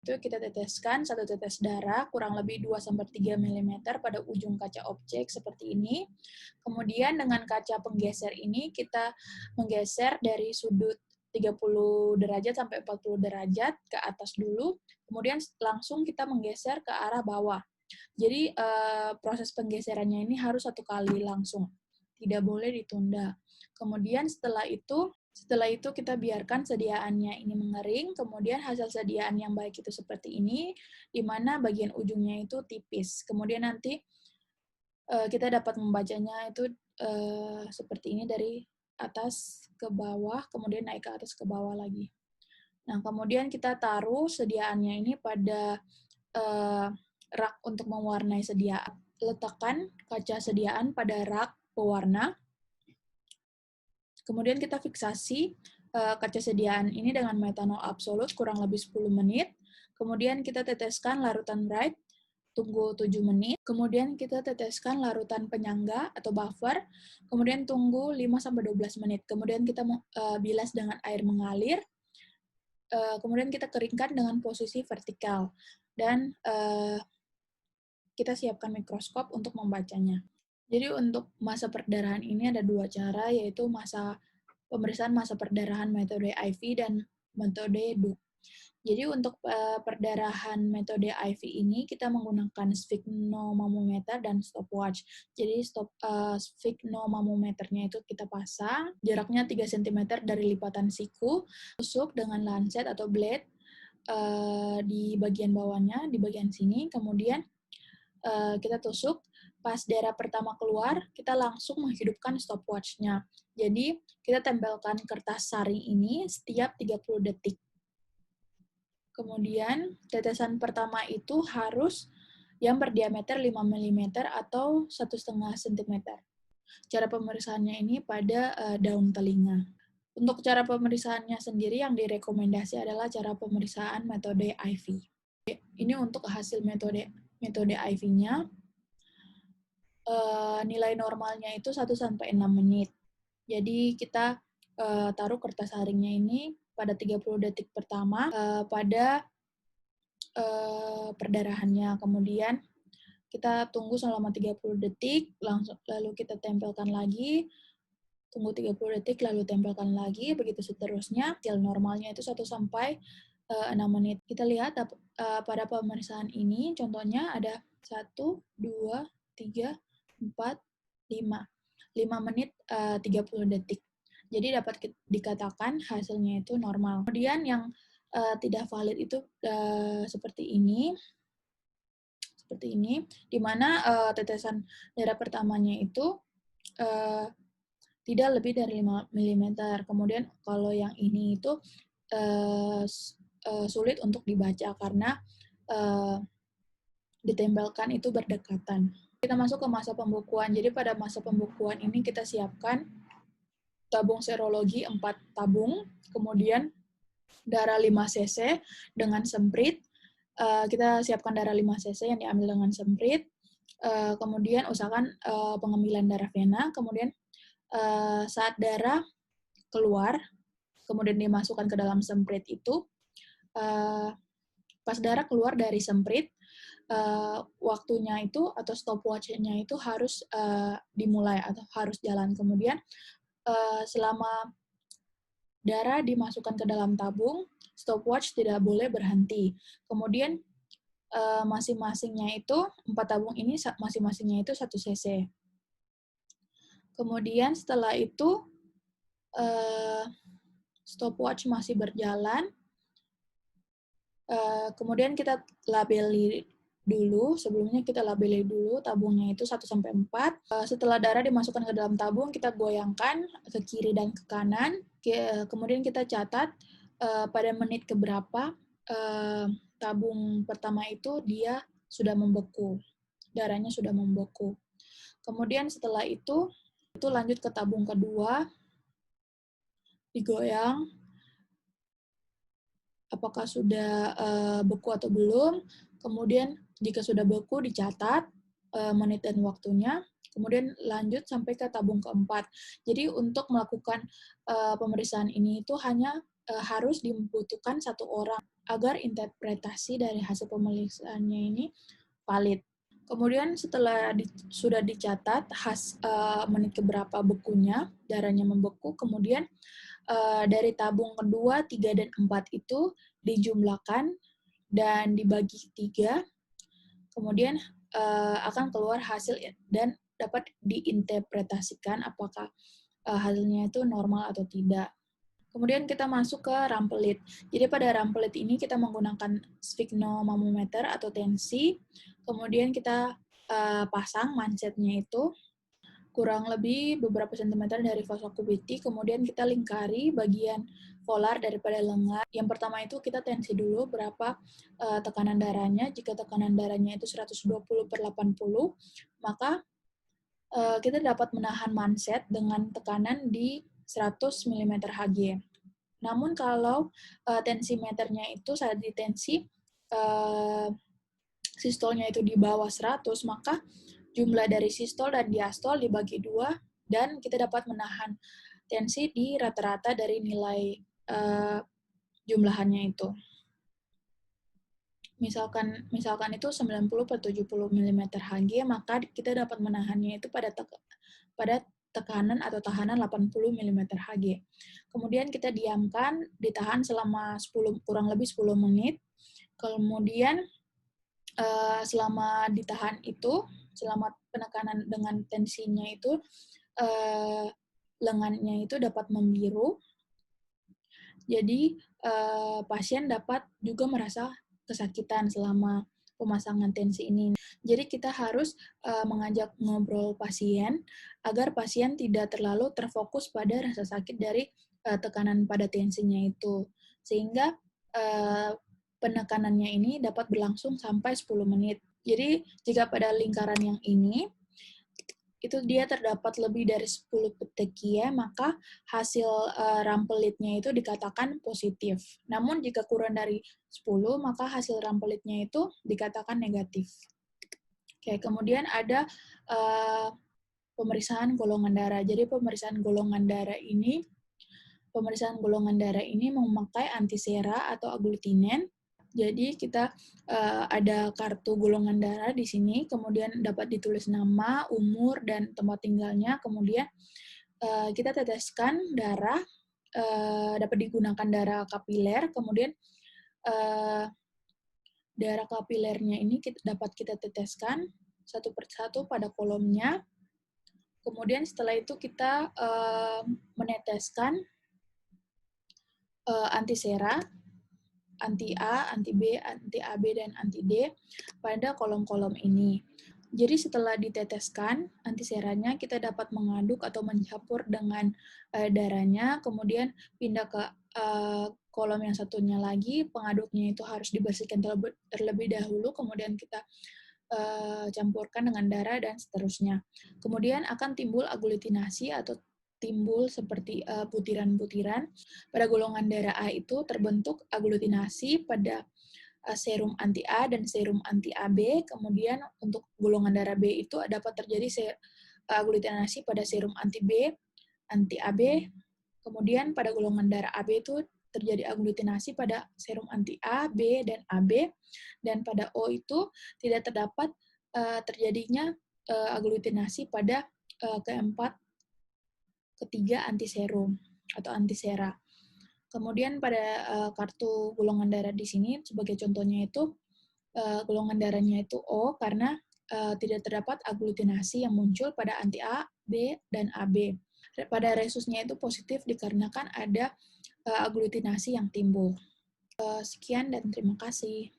Itu kita teteskan 1 tetes darah kurang lebih 2-3 mm pada ujung kaca objek seperti ini. Kemudian dengan kaca penggeser ini kita menggeser dari sudut 30 derajat sampai 40 derajat ke atas dulu, kemudian langsung kita menggeser ke arah bawah. Jadi proses penggeserannya ini harus 1 kali langsung, tidak boleh ditunda. Kemudian setelah itu kita biarkan sediaannya ini mengering, kemudian hasil sediaan yang baik itu seperti ini, di mana bagian ujungnya itu tipis. Kemudian nanti kita dapat membacanya itu seperti ini dari atas ke bawah, kemudian naik ke atas ke bawah lagi. Nah, kemudian kita taruh sediaannya ini pada rak untuk mewarnai sediaan. Letakkan kaca sediaan pada rak pewarna. Kemudian kita fiksasi kaca sediaan ini dengan metanol absolut kurang lebih 10 menit. Kemudian kita teteskan larutan bright, tunggu 7 menit. Kemudian kita teteskan larutan penyangga atau buffer, kemudian tunggu 5-12 menit. Kemudian kita bilas dengan air mengalir. Kemudian kita keringkan dengan posisi vertikal. Dan kita siapkan mikroskop untuk membacanya. Jadi untuk masa perdarahan ini ada 2 cara, yaitu pemeriksaan masa perdarahan metode IV dan metode DUC. Jadi untuk perdarahan metode IV ini kita menggunakan sphygmomanometer dan stopwatch. Jadi sphygmomanometernya itu kita pasang, jaraknya 3 cm dari lipatan siku, tusuk dengan lancet atau blade di bagian bawahnya, di bagian sini, kemudian kita tusuk. Pas darah pertama keluar, kita langsung menghidupkan stopwatch-nya. Jadi, kita tempelkan kertas saring ini setiap 30 detik. Kemudian, tetesan pertama itu harus yang berdiameter 5 mm atau 1,5 cm. Cara pemeriksaannya ini pada daun telinga. Untuk cara pemeriksaannya sendiri yang direkomendasi adalah cara pemeriksaan metode IV. Ini untuk hasil metode IV-nya. Nilai normalnya itu 1-6 menit. Jadi kita taruh kertas saringnya ini pada 30 detik pertama pada perdarahannya. Kemudian kita tunggu selama 30 detik, lalu kita tempelkan lagi, tunggu 30 detik, lalu tempelkan lagi, begitu seterusnya. Hasil normalnya itu 1-6 menit. Kita lihat pada pemeriksaan ini, contohnya ada 1, 2, 3, 4, 5. 5 menit 30 detik. Jadi dapat dikatakan hasilnya itu normal. Kemudian yang tidak valid itu seperti ini, di mana tetesan darah pertamanya itu tidak lebih dari 5 mm. Kemudian kalau yang ini itu sulit untuk dibaca karena ditempelkan itu berdekatan. Kita masuk ke masa pembukuan. Jadi pada masa pembukuan ini kita siapkan tabung serologi 4 tabung, kemudian darah 5 cc dengan semprit. Kita siapkan darah 5 cc yang diambil dengan semprit. Kemudian usahakan pengambilan darah vena. Kemudian saat darah keluar, kemudian dimasukkan ke dalam semprit itu, pas darah keluar dari semprit, waktunya itu atau stopwatch-nya itu harus dimulai atau harus jalan. Kemudian selama darah dimasukkan ke dalam tabung, stopwatch tidak boleh berhenti. Kemudian masing-masingnya itu 4 tabung ini masing-masingnya itu 1 cc. Kemudian setelah itu stopwatch masih berjalan. Kemudian kita labeli dulu, sebelumnya kita labeli dulu tabungnya itu 1-4. Setelah darah dimasukkan ke dalam tabung, kita goyangkan ke kiri dan ke kanan. Kemudian kita catat pada menit keberapa tabung pertama itu dia sudah membeku, darahnya sudah membeku. Kemudian setelah itu lanjut ke tabung kedua, digoyang, apakah sudah beku atau belum. Kemudian jika sudah beku dicatat menit dan waktunya. Kemudian lanjut sampai ke tabung keempat. Jadi untuk melakukan pemeriksaan ini itu hanya harus dibutuhkan 1 orang. agar interpretasi dari hasil pemeriksaannya ini valid. Kemudian setelah sudah dicatat menit keberapa bekunya, darahnya membeku, kemudian dari tabung kedua, 3 dan 4 itu dijumlahkan dan dibagi 3, kemudian akan keluar hasil dan dapat diinterpretasikan apakah hasilnya itu normal atau tidak. Kemudian kita masuk ke rampelit. Jadi pada rampelit ini kita menggunakan sphygmomanometer atau tensi. Kemudian kita pasang mansetnya itu kurang lebih beberapa sentimeter dari fossa kubiti. Kemudian kita lingkari bagian volar daripada lengan. Yang pertama itu kita tensi dulu berapa tekanan darahnya. Jika tekanan darahnya itu 120/80, maka kita dapat menahan manset dengan tekanan di 100 mm Hg. Namun kalau tensimeternya itu saat ditensi sistolnya itu di bawah 100, maka jumlah dari sistol dan diastol dibagi 2 dan kita dapat menahan tensi di rata-rata dari nilai jumlahannya itu. Misalkan itu 90/70 mm Hg, maka kita dapat menahannya itu pada tekanan atau tahanan 80 mm Hg. Kemudian kita diamkan, ditahan selama kurang lebih 10 menit. Kemudian selama ditahan itu, selama penekanan dengan tensinya itu, lengannya itu dapat membiru. Jadi pasien dapat juga merasa kesakitan selama pemasangan tensi ini. Jadi kita harus mengajak ngobrol pasien agar pasien tidak terlalu terfokus pada rasa sakit dari tekanan pada tensinya itu. Sehingga penekanannya ini dapat berlangsung sampai 10 menit. Jadi jika pada lingkaran yang ini itu dia terdapat lebih dari 10 petekia, maka hasil rampelitnya itu dikatakan positif. Namun jika kurang dari 10, maka hasil rampelitnya itu dikatakan negatif. Oke, kemudian ada pemeriksaan golongan darah. Jadi pemeriksaan golongan darah ini memakai antisera atau agglutinin. Jadi kita ada kartu golongan darah di sini, kemudian dapat ditulis nama, umur, dan tempat tinggalnya. Kemudian kita teteskan darah, dapat digunakan darah kapiler. Kemudian darah kapilernya ini dapat kita teteskan satu persatu pada kolomnya. Kemudian setelah itu kita meneteskan antisera, anti-A, anti-B, anti-AB, dan anti-D pada kolom-kolom ini. Jadi setelah diteteskan antiseranya, kita dapat mengaduk atau mencampur dengan darahnya, kemudian pindah ke kolom yang satunya lagi, pengaduknya itu harus dibersihkan terlebih dahulu, kemudian kita campurkan dengan darah, dan seterusnya. Kemudian akan timbul agglutinasi atau timbul seperti butiran-butiran. Pada golongan darah A itu terbentuk agglutinasi pada serum anti-A dan serum anti-AB. Kemudian untuk golongan darah B itu dapat terjadi agglutinasi pada serum anti-B, anti-AB. Kemudian pada golongan darah AB itu terjadi agglutinasi pada serum anti-A, B, dan AB. Dan pada O itu tidak terdapat terjadinya agglutinasi pada ketiga antiserum atau antisera. Kemudian pada kartu golongan darah di sini sebagai contohnya itu golongan darahnya itu O karena tidak terdapat agglutinasi yang muncul pada anti-A, B, dan AB. Pada resusnya itu positif dikarenakan ada agglutinasi yang timbul. Sekian dan terima kasih.